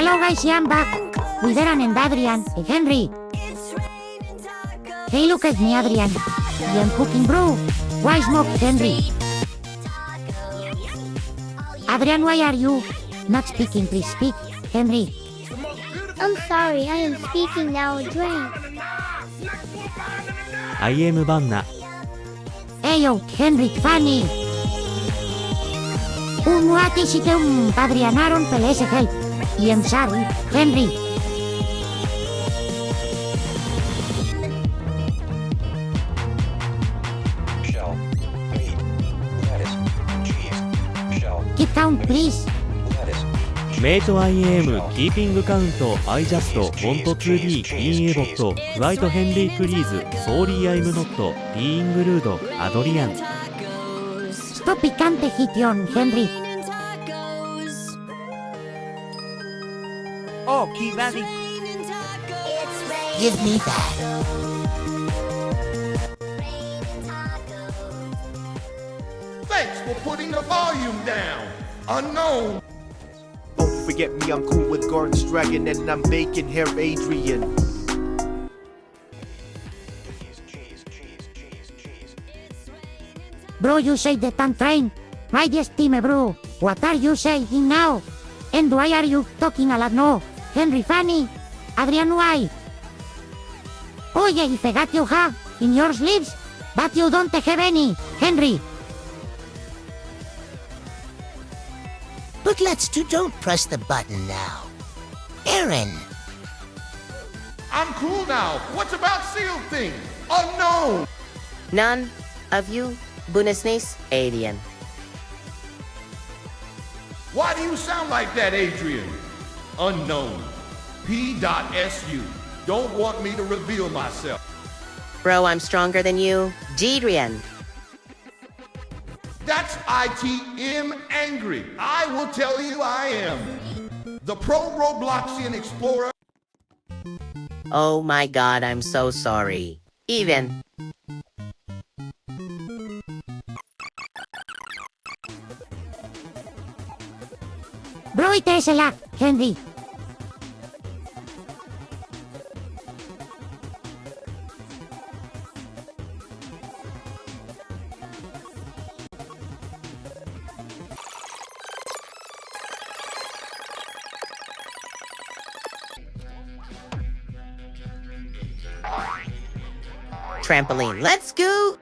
Hello guys, I'm back with Aaron and Adrian and Henry. Hey, look at me, Adrian. I'm cooking, bro. Why smoke, Henry? Adrian, why are you not speaking? Please speak, Henry. I'm sorry, I am speaking now, Drake. I am Banna. Hey, yo, Henry, funny. Muatishite Adrian Aaron Pelese help. I'm sorry, Henry. Shell, meat, lettuce, cheese, shell, Keep count, please. lettuce, Mate I am keeping count. I just want to be in a bot. White Henry please. Sorry I'm not being rude. Adrian. Stop picante hit on, Henry. Oh, keep ready. Give me that. Thanks for putting the volume down. Unknown. Don't forget me, I'm cool with Gordon's Dragon, and I'm baking here, Adrian. Bro, you say that I'm trained. My estime, bro. What are you saying now? And why are you talking a lot? No, Henry, funny. Adrian, why? Oh yeah, if I got you have in your sleeves, but you don't have any, Henry. But don't press the button now. Aaron, I'm cool now. What's about seal thing? Unknown. None of you business, Adrian. Why do you sound like that, Adrian? Unknown. P.SU. Don't want me to reveal myself. Bro, I'm stronger than you. Adrian. That's ITM angry. I will tell you I am. The Pro Robloxian Explorer. Oh my god, I'm so sorry. Even. Bro, it is a lot, Henry. Trampoline, let's go!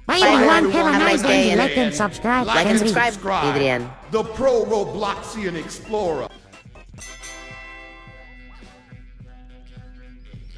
Bye Bye, everyone, everyone. have a nice day. and Like and subscribe, Like and Henry. subscribe, Adrian. The Pro Robloxian Explorer.